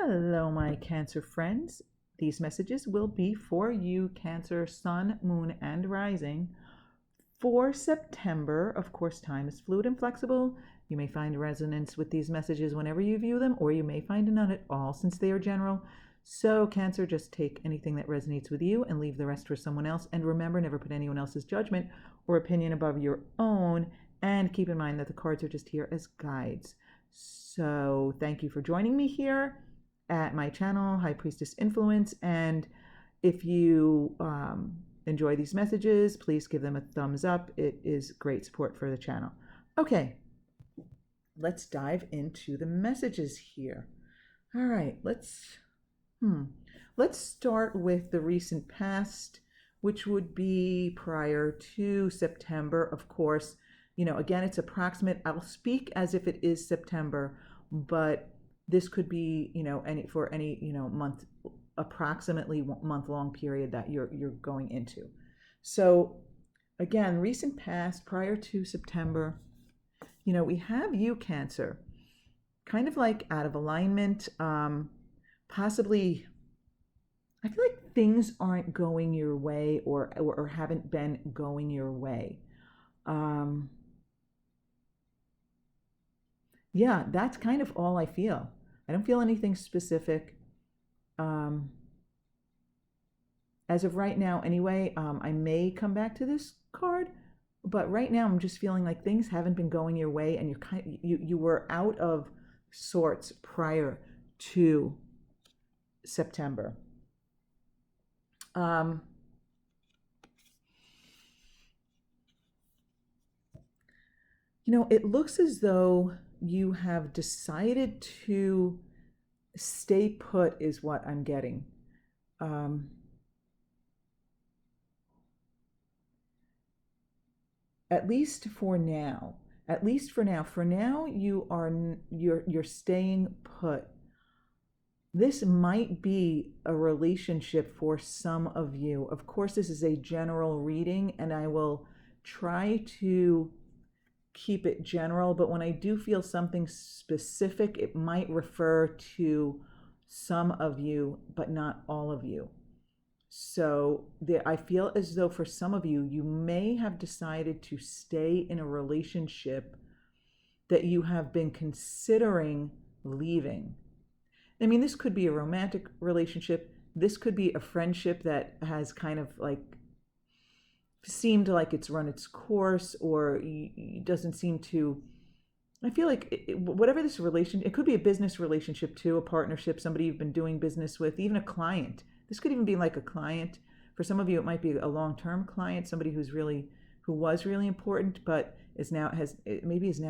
Hello, my Cancer friends. These messages will be for you, Cancer, Sun, Moon, and Rising, for September. Of course, time is fluid and flexible. You may find resonance with these messages whenever you view them, or you may find none at all since they are general. So, Cancer, just take anything that resonates with you and leave the rest for someone else. And remember, never put anyone else's judgment or opinion above your own. And keep in mind that the cards are just here as guides. So, thank you for joining me here at my channel, High Priestess Influence. And if you enjoy these messages, please give them a thumbs up. It is great support for the channel. Okay, let's dive into the messages here. All right, let's start with the recent past, which would be prior to September. Of course, again, it's approximate. I'll speak as if it is September, but this could be, any month, approximately month-long period that you're going into. So again, recent past, prior to September, we have you, Cancer, kind of like out of alignment, possibly. I feel like things aren't going your way or haven't been going your way. Yeah, that's kind of all I feel. I don't feel anything specific. As of right now, anyway, I may come back to this card, but right now I'm just feeling like things haven't been going your way, and you were out of sorts prior to September. It looks as though you have decided to stay put, is what I'm getting. At least for now. For now, you're staying put. This might be a relationship for some of you. Of course, this is a general reading, and I will try to keep it general, but when I do feel something specific, it might refer to some of you, but not all of you. So I feel as though for some of you, you may have decided to stay in a relationship that you have been considering leaving. I mean, this could be a romantic relationship. This could be a friendship that has kind of like seemed like it's run its course, or doesn't seem to. I feel like whatever this relation, it could be a business relationship too, a partnership, somebody you've been doing business with, even a client. This could even be like a client. For some of you, it might be a long-term client, somebody who was really important, but is now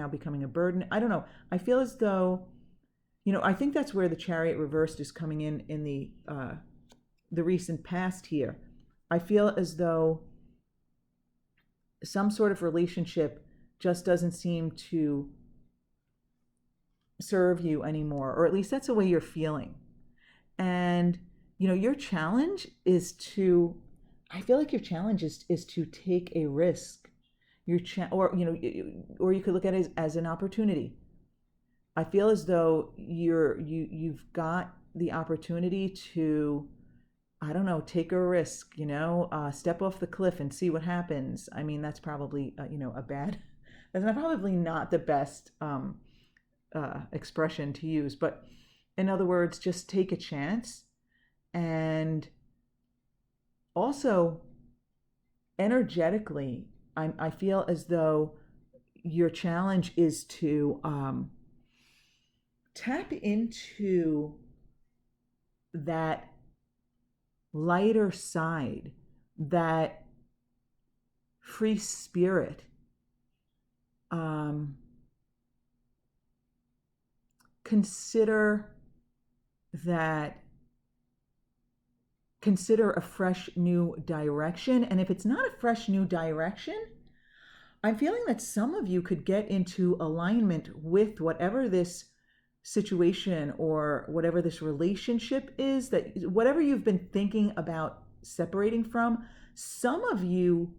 becoming a burden. I don't know. I feel as though, I think that's where the Chariot reversed is coming in the recent past here. I feel as though some sort of relationship just doesn't seem to serve you anymore, or at least that's the way you're feeling. And your challenge is to, I feel like your challenge is to take a risk. Or you could look at it as an opportunity. I feel as though you've got the opportunity to, I don't know, take a risk, step off the cliff and see what happens. I mean, that's probably, that's probably not the best expression to use, but in other words, just take a chance. And also, energetically, I feel as though your challenge is to tap into that lighter side, that free spirit. Consider a fresh new direction. And if it's not a fresh new direction, I'm feeling that some of you could get into alignment with whatever this situation or whatever this relationship is, that whatever you've been thinking about separating from, some of you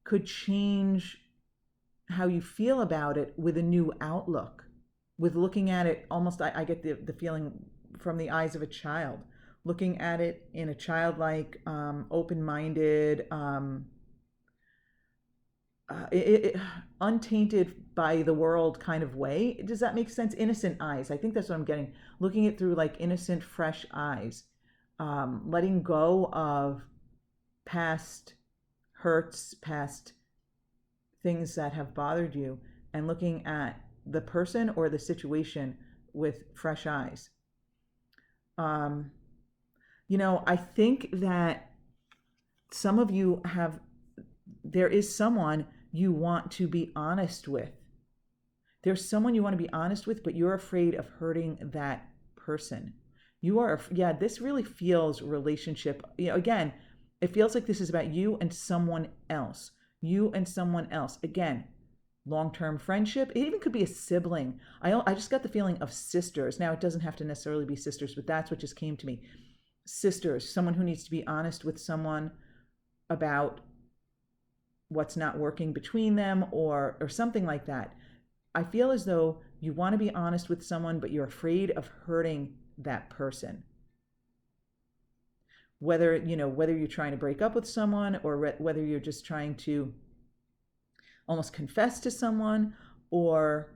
could change how you feel about it with a new outlook, with looking at it almost, I get the feeling from the eyes of a child, looking at it in a childlike, open-minded, untainted by the world kind of way. Does that make sense? Innocent eyes. I think that's what I'm getting. Looking it through like innocent, fresh eyes. Letting go of past hurts, past things that have bothered you, and looking at the person or the situation with fresh eyes. I think that some of you there is someone you want to be honest with. There's someone you want to be honest with, but you're afraid of hurting that person. This really feels relationship. Again, it feels like this is about you and someone else. You and someone else. Again, long-term friendship. It even could be a sibling. I just got the feeling of sisters. Now, it doesn't have to necessarily be sisters, but that's what just came to me. Sisters, someone who needs to be honest with someone about what's not working between them or something like that. I feel as though you want to be honest with someone, but you're afraid of hurting that person. Whether you're trying to break up with someone or whether you're just trying to almost confess to someone or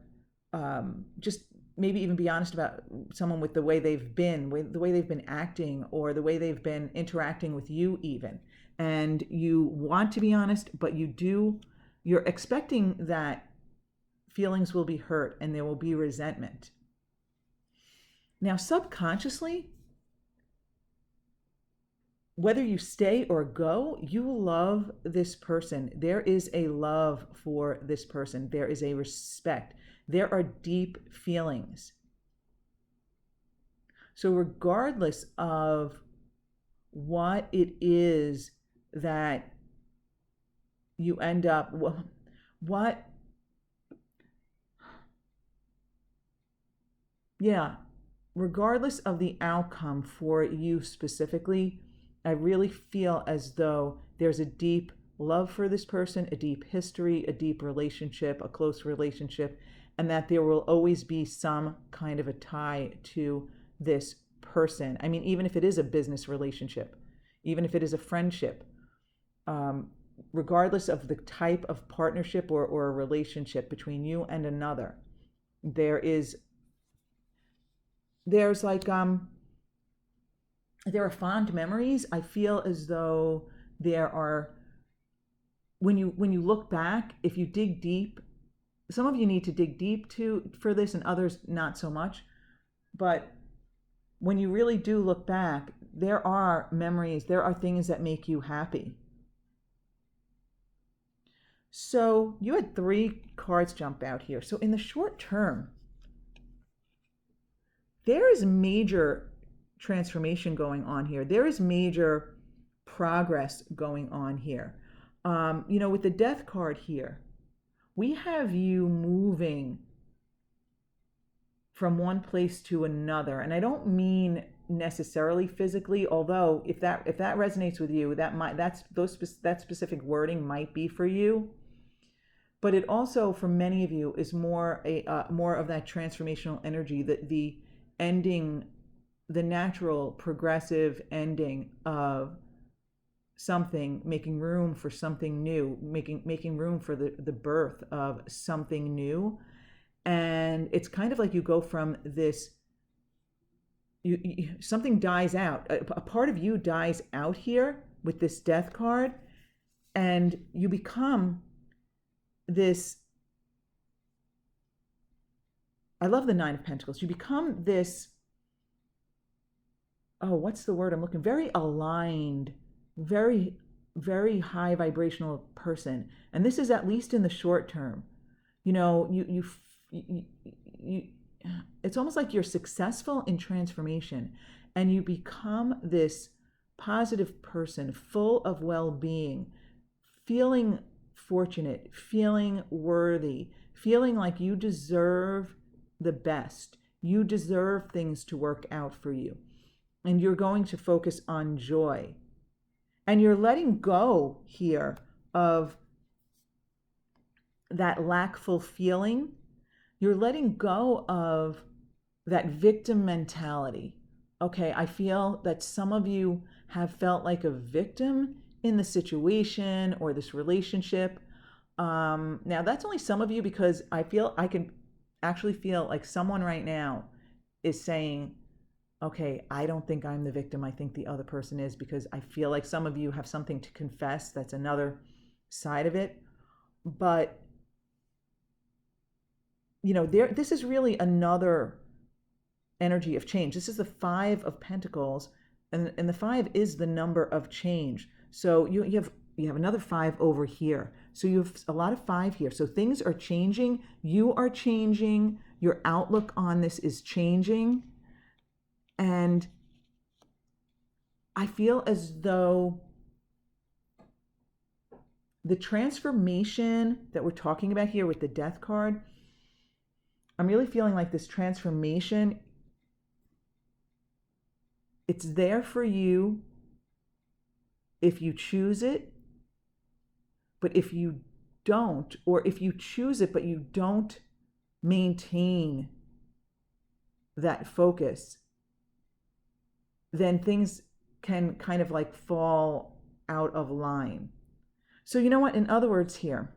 just maybe even be honest about someone with the way they've been acting or the way they've been interacting with you even. And you want to be honest, but you're expecting that feelings will be hurt and there will be resentment. Now, subconsciously, whether you stay or go, you love this person. There is a love for this person. There is a respect. There are deep feelings. So regardless of what it is that you end up, regardless of the outcome for you specifically, I really feel as though there's a deep love for this person, a deep history, a deep relationship, a close relationship, and that there will always be some kind of a tie to this person. I mean, even if it is a business relationship, even if it is a friendship, regardless of the type of partnership or a relationship between you and another, there's like there are fond memories. I feel as though there are, when you look back, if you dig deep, some of you need to dig deep for this and others not so much, but when you really do look back, there are memories, there are things that make you happy. So you had 3 cards jump out here. So in the short term, there is major transformation going on here. There is major progress going on here. With the Death card here, we have you moving from one place to another. And I don't mean necessarily physically, although if that resonates with you, that specific wording might be for you. But it also, for many of you, is more of that transformational energy, the ending, the natural progressive ending of something, making room for something new, making room for the birth of something new. And it's kind of like you go from this, something dies out, a part of you dies out here with this Death card, and you become this, I love the 9 of Pentacles. You become this, what's the word I'm looking, very aligned, very, very high vibrational person. And this is at least in the short term. It's almost like you're successful in transformation and you become this positive person, full of well-being, feeling fortunate, feeling worthy, feeling like you deserve the best. You deserve things to work out for you. And you're going to focus on joy. And you're letting go here of that lackful feeling. You're letting go of that victim mentality. okay, I feel that some of you have felt like a victim in the situation or this relationship. Now, that's only some of you, because I can actually feel like someone right now is saying, okay, I don't think I'm the victim. I think the other person is, because I feel like some of you have something to confess. That's another side of it. But, this is really another energy of change. This is the Five of Pentacles, and the five is the number of change. So you have another five over here. So you have a lot of five here. So things are changing. You are changing. Your outlook on this is changing. And I feel as though the transformation that we're talking about here with the Death card, I'm really feeling like this transformation, it's there for you if you choose it. But if you don't, or if you choose it but you don't maintain that focus, then things can kind of like fall out of line. So you know what? In other words here,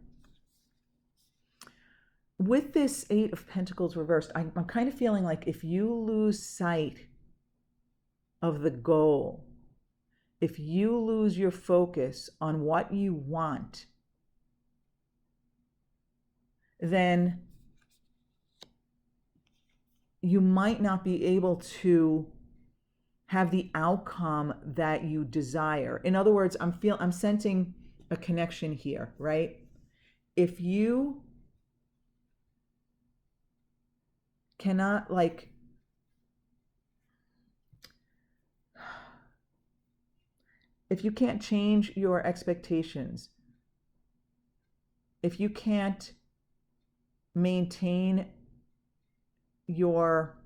with this Eight of Pentacles reversed, I'm kind of feeling like if you lose sight of the goal, if you lose your focus on what you want, then you might not be able to have the outcome that you desire. In other words, I'm sensing a connection here, right? If you cannot if you can't change your expectations, if you can't maintain your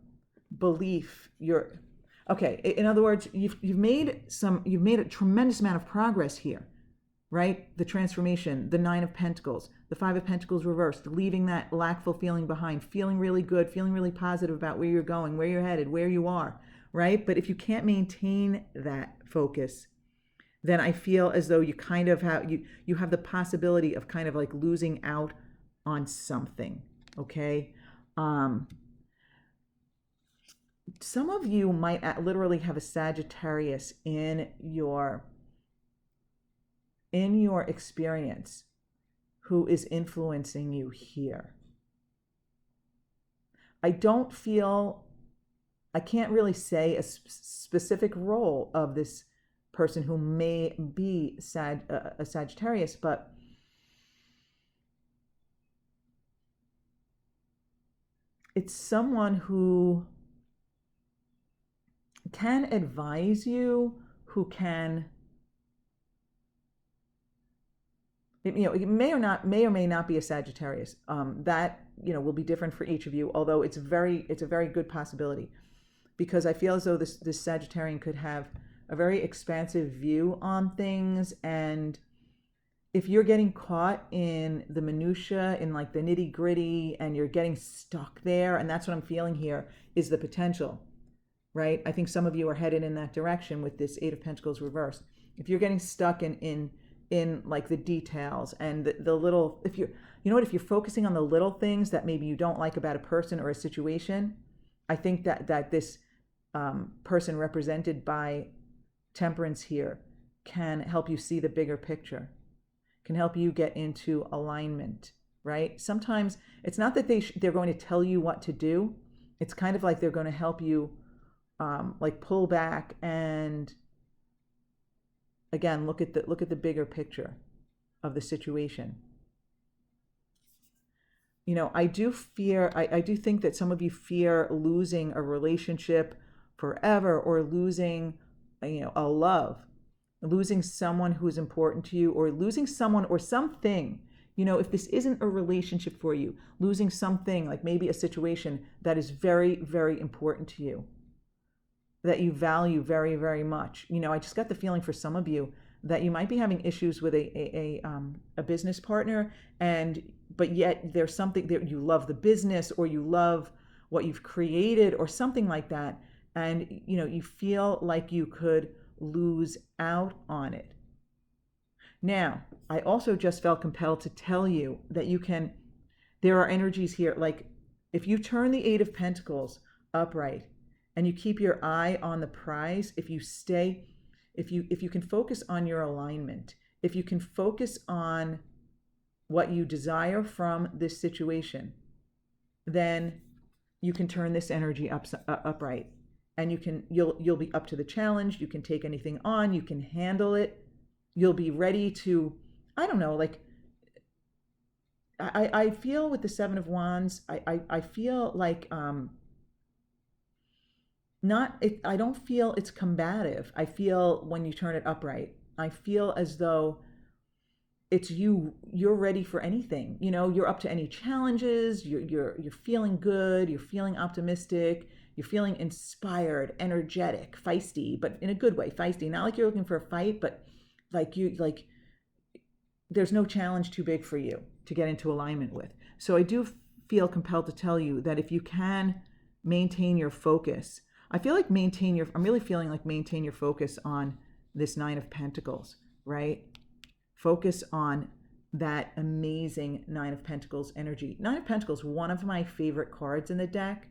belief, in other words, you've made a tremendous amount of progress here, right? The transformation, the Nine of Pentacles, the Five of Pentacles reversed, leaving that lackful feeling behind, feeling really good, feeling really positive about where you're going, where you're headed, where you are, right? But if you can't maintain that focus, then I feel as though you kind of have you have the possibility of kind of like losing out on something, okay? Some of you might literally have a Sagittarius in your experience who is influencing you here. I can't really say a specific role of this person who may be a Sagittarius, but it's someone who can advise you, who can, it may or may not be a Sagittarius. That will be different for each of you, although it's a very good possibility, because I feel as though this Sagittarian could have a very expansive view on things. And if you're getting caught in the minutia, in like the nitty gritty, and you're getting stuck there, and that's what I'm feeling here, is the potential, right? I think some of you are headed in that direction with this Eight of Pentacles reversed. If you're getting stuck in like the details and the little, if you're focusing on the little things that maybe you don't like about a person or a situation, I think that this person represented by Temperance here can help you see the bigger picture, can help you get into alignment, right? Sometimes it's not that they're going to tell you what to do. It's kind of like they're going to help you like pull back and again look at the bigger picture of the situation. I do think that some of you fear losing a relationship forever, or losing a love, losing someone who's important to you, or losing someone or something. If this isn't a relationship for you, losing something, like maybe a situation that is very, very important to you, that you value very, very much. I just got the feeling for some of you that you might be having issues with a business partner, but yet there's something that you love the business, or you love what you've created, or something like that. and you feel like you could lose out on it. Now, I also just felt compelled to tell you that there are energies here, like if you turn the Eight of Pentacles upright and you keep your eye on the prize, if you can focus on your alignment, if you can focus on what you desire from this situation, then you can turn this energy upright, and you'll be up to the challenge. You can take anything on, you can handle it. You'll be ready to, I don't know, like I feel with the Seven of Wands, I feel like I don't feel it's combative. I feel when you turn it upright, I feel as though it's you're ready for anything. You're up to any challenges. You're feeling good. You're feeling optimistic. You're feeling inspired, energetic, feisty, but in a good way. Feisty, not like you're looking for a fight, but like there's no challenge too big for you to get into alignment with. So I do feel compelled to tell you that if you can maintain your focus, I'm really feeling like maintain your focus on this Nine of Pentacles, right? Focus on that amazing Nine of Pentacles energy. Nine of Pentacles, one of my favorite cards in the deck.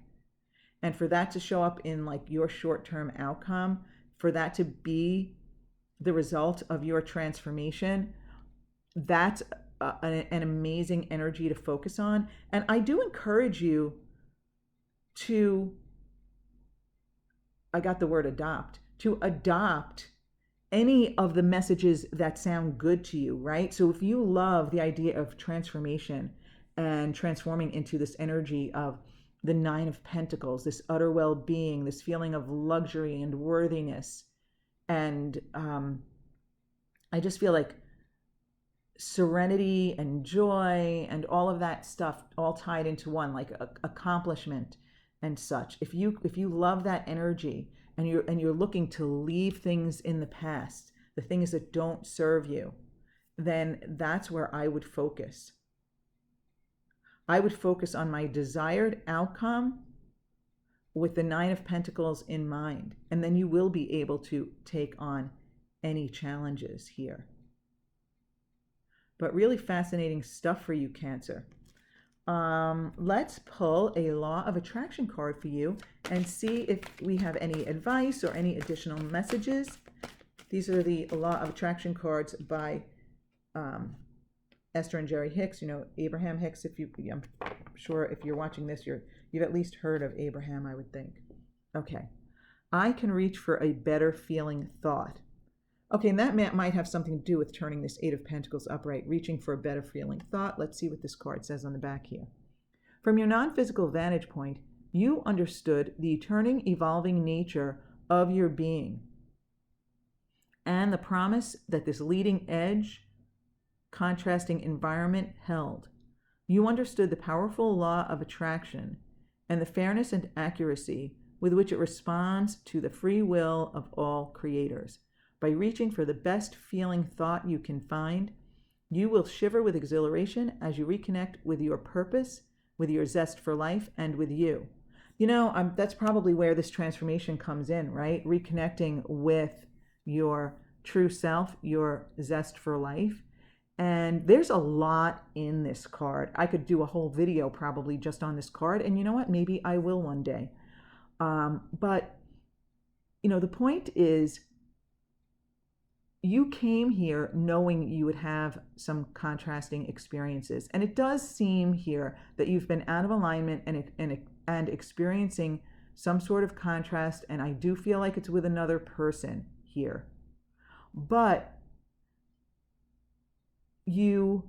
And for that to show up in like your short-term outcome, for that to be the result of your transformation, that's an amazing energy to focus on. And I do encourage you to, I got the word adopt, to adopt any of the messages that sound good to you, right? So if you love the idea of transformation and transforming into this energy of the Nine of Pentacles, this utter well-being, this feeling of luxury and worthiness, and I just feel like serenity and joy and all of that stuff all tied into one, like accomplishment and such. If you love that energy, and you're looking to leave things in the past, the things that don't serve you, then that's where I would focus. I would focus on my desired outcome with the Nine of Pentacles in mind, and then you will be able to take on any challenges here. But really fascinating stuff for you, Cancer. Let's pull a Law of Attraction card for you and see if we have any advice or any additional messages. These are the Law of Attraction cards by Esther and Jerry Hicks. Abraham Hicks. I'm sure if you're watching this, you've at least heard of Abraham, I would think. Okay. I can reach for a better feeling thought. Okay, and that might have something to do with turning this Eight of Pentacles upright, reaching for a better feeling thought. Let's see what this card says on the back here. From your non-physical vantage point, you understood the turning, evolving nature of your being and the promise that this leading edge, contrasting environment held. You understood the powerful law of attraction and the fairness and accuracy with which it responds to the free will of all creators. By reaching for the best feeling thought you can find, you will shiver with exhilaration as you reconnect with your purpose, with your zest for life, and with you. That's probably where this transformation comes in, right? Reconnecting with your true self, your zest for life. And there's a lot in this card. I could do a whole video probably just on this card. And you know what? Maybe I will one day. But the point is, you came here knowing you would have some contrasting experiences. And it does seem here that you've been out of alignment and experiencing some sort of contrast. And I do feel like it's with another person here. But you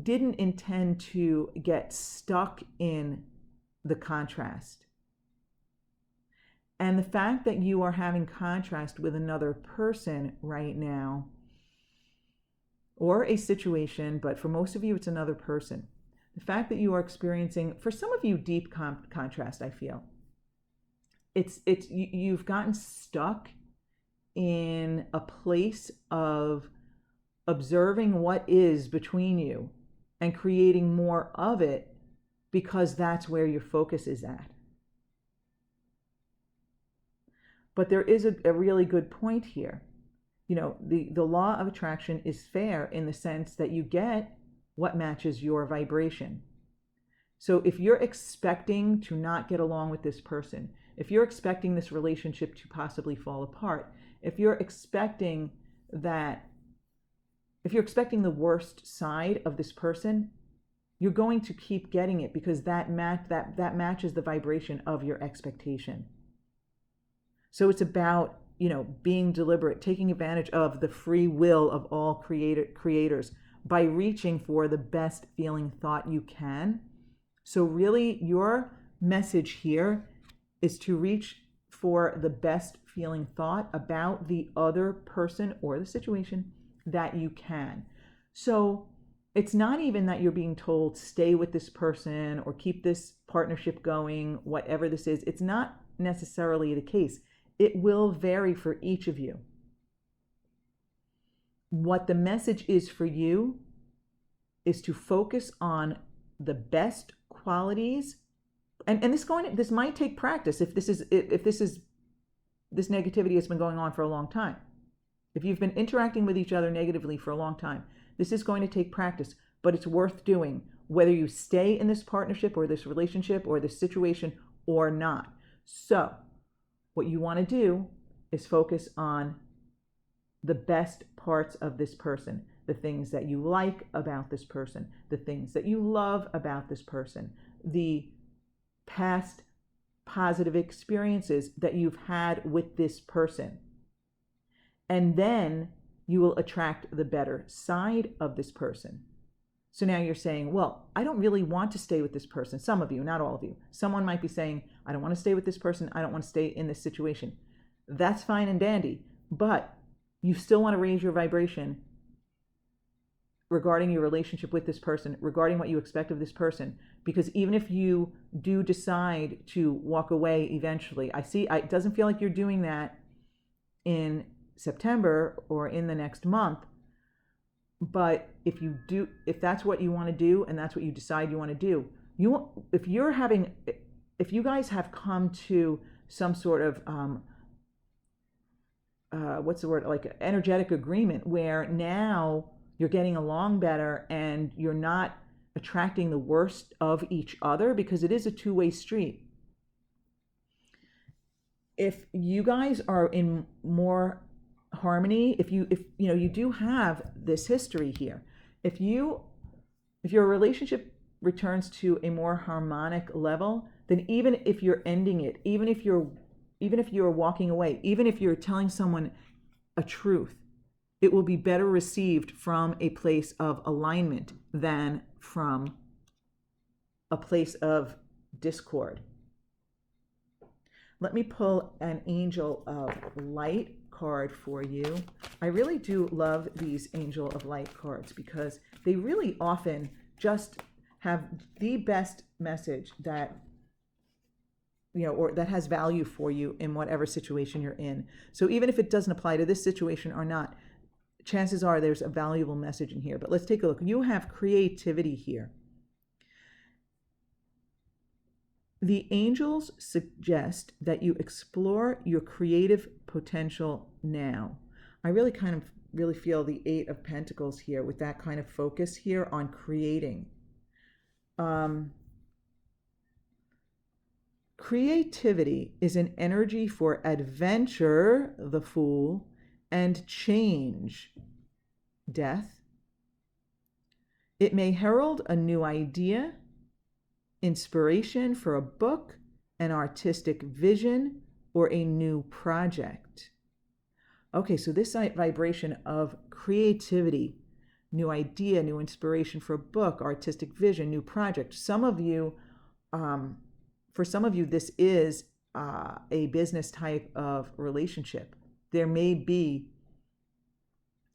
didn't intend to get stuck in the contrast. And the fact that you are having contrast with another person right now, or a situation, but for most of you, it's another person. The fact that you are experiencing, for some of you, deep contrast, I feel. You've gotten stuck in a place of observing what is between you and creating more of it because that's where your focus is at. But there is a really good point here. The law of attraction is fair in the sense that you get what matches your vibration. So if you're expecting to not get along with this person, if you're expecting this relationship to possibly fall apart, if you're expecting the worst side of this person, you're going to keep getting it because that matches the vibration of your expectation. So it's about, being deliberate, taking advantage of the free will of all creators by reaching for the best feeling thought you can. So really, your message here is to reach for the best feeling thought about the other person or the situation that you can. So it's not even that you're being told stay with this person or keep this partnership going, whatever this is. It's not necessarily the case. It will vary for each of you. What the message is for you is to focus on the best qualities, and this might take practice if this negativity has been going on for a long time. If you've been interacting with each other negatively for a long time, this is going to take practice, but it's worth doing, whether you stay in this partnership or this relationship or this situation or not. So what you want to do is focus on the best parts of this person, the things that you like about this person, the things that you love about this person, the past positive experiences that you've had with this person. And then you will attract the better side of this person. So now you're saying, well, I don't really want to stay with this person. Some of you, not all of you. Someone might be saying, I don't want to stay with this person. I don't want to stay in this situation. That's fine and dandy, but you still want to raise your vibration regarding your relationship with this person, regarding what you expect of this person, because even if you do decide to walk away eventually, it doesn't feel like you're doing that in September or in the next month. But if that's what you want to do and that's what you decide you want to do, if you guys have come to some sort of like energetic agreement where now you're getting along better and you're not attracting the worst of each other, because it is a two-way street. If you guys are in more harmony, if you do have this history here, if your relationship returns to a more harmonic level, then even if you're ending it, even if you're walking away, even if you're telling someone a truth, it will be better received from a place of alignment than from a place of discord. Let me pull an Angel of Light card for you. I really do love these Angel of Light cards because they really often just have the best message that or that has value for you in whatever situation you're in. So even if it doesn't apply to this situation or not, chances are there's a valuable message in here. But let's take a look. You have creativity here. The angels suggest that you explore your creative potential now. I really feel the Eight of Pentacles here with that kind of focus here on creating. Creativity is an energy for adventure, the Fool, and change, Death. It may herald a new idea, inspiration for a book, an artistic vision, or a new project. Okay, so this vibration of creativity, new idea, new inspiration for a book, artistic vision, new project. For some of you, this is a business type of relationship. There may be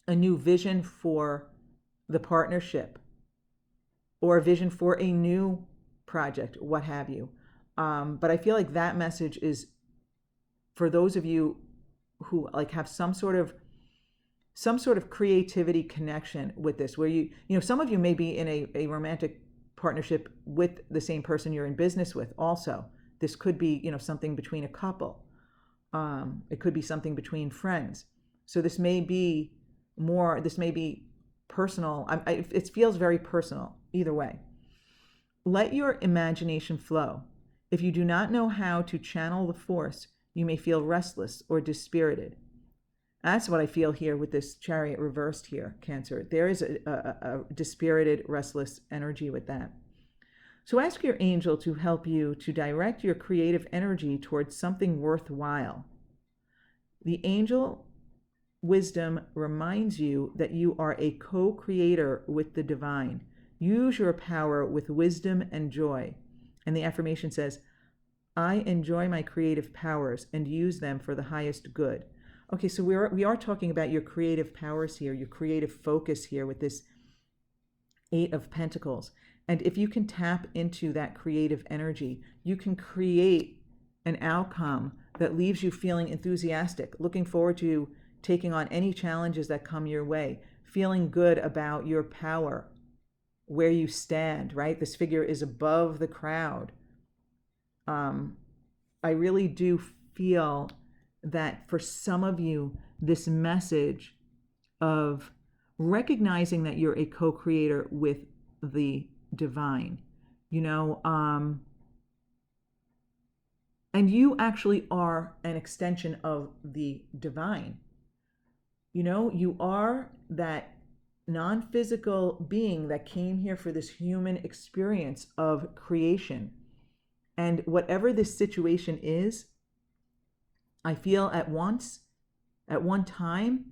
a new vision for the partnership or a vision for a new project, what have you. But I feel like that message is for those of you who have some sort of creativity connection with this, where some of you may be in a romantic partnership with the same person you're in business with also. This could be, something between a couple. It could be something between friends. So this may be personal. It feels very personal either way. Let your imagination flow. If you do not know how to channel the force, you may feel restless or dispirited. That's what I feel here with this Chariot reversed here, Cancer. There is a dispirited, restless energy with that. So ask your angel to help you to direct your creative energy towards something worthwhile. The angel wisdom reminds you that you are a co-creator with the divine. Use your power with wisdom and joy. And the affirmation says, I enjoy my creative powers and use them for the highest good. Okay, so we are talking about your creative powers here, your creative focus here with this Eight of Pentacles. And if you can tap into that creative energy, you can create an outcome that leaves you feeling enthusiastic, looking forward to taking on any challenges that come your way, feeling good about your power, where you stand, right? This figure is above the crowd. I really do feel that for some of you, this message of recognizing that you're a co-creator with the divine, and you actually are an extension of the divine. You are that non-physical being that came here for this human experience of creation. And whatever this situation is, I feel at one time,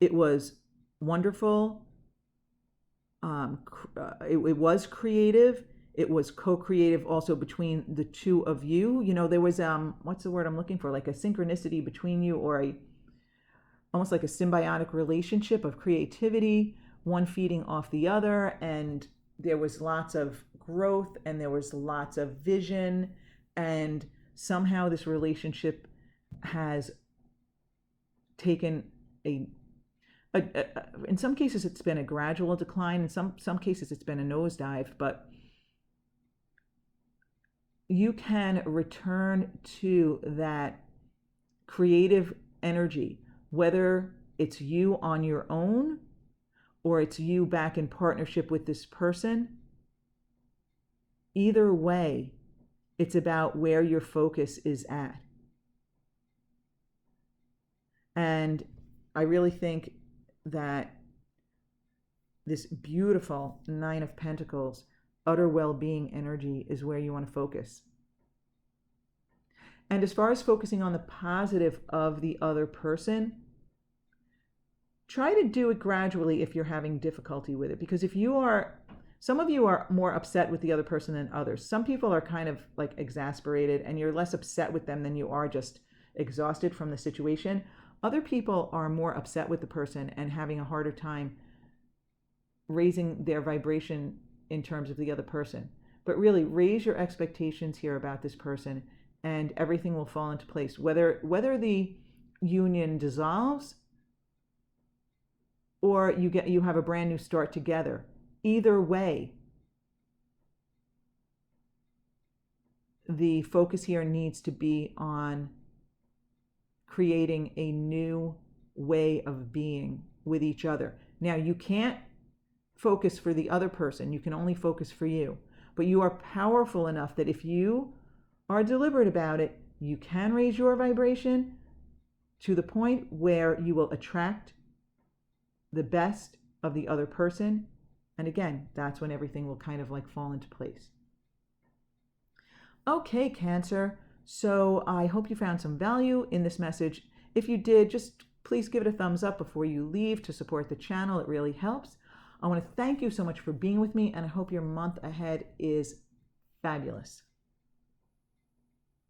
it was wonderful. It was creative. It was co-creative also between the two of you. There was, what's the word I'm looking for? Like a synchronicity between you, or almost like a symbiotic relationship of creativity, one feeding off the other. And there was lots of growth and there was lots of vision. And somehow this relationship has taken in some cases it's been a gradual decline, in some cases it's been a nosedive, but you can return to that creative energy, whether it's you on your own or it's you back in partnership with this person. Either way, it's about where your focus is at. And I really think that this beautiful Nine of Pentacles, utter well-being energy is where you want to focus. And as far as focusing on the positive of the other person, try to do it gradually if you're having difficulty with it. Because some of you are more upset with the other person than others. Some people are kind of like exasperated and you're less upset with them than you are just exhausted from the situation. Other people are more upset with the person and having a harder time raising their vibration in terms of the other person. But really, raise your expectations here about this person and everything will fall into place. Whether the union dissolves or you have a brand new start together. Either way, the focus here needs to be on creating a new way of being with each other. Now, you can't focus for the other person. You can only focus for you. But you are powerful enough that if you are deliberate about it, you can raise your vibration to the point where you will attract the best of the other person. And again, that's when everything will kind of like fall into place. Okay, Cancer. So I hope you found some value in this message. If you did, just please give it a thumbs up before you leave to support the channel. It really helps. I want to thank you so much for being with me, and I hope your month ahead is fabulous.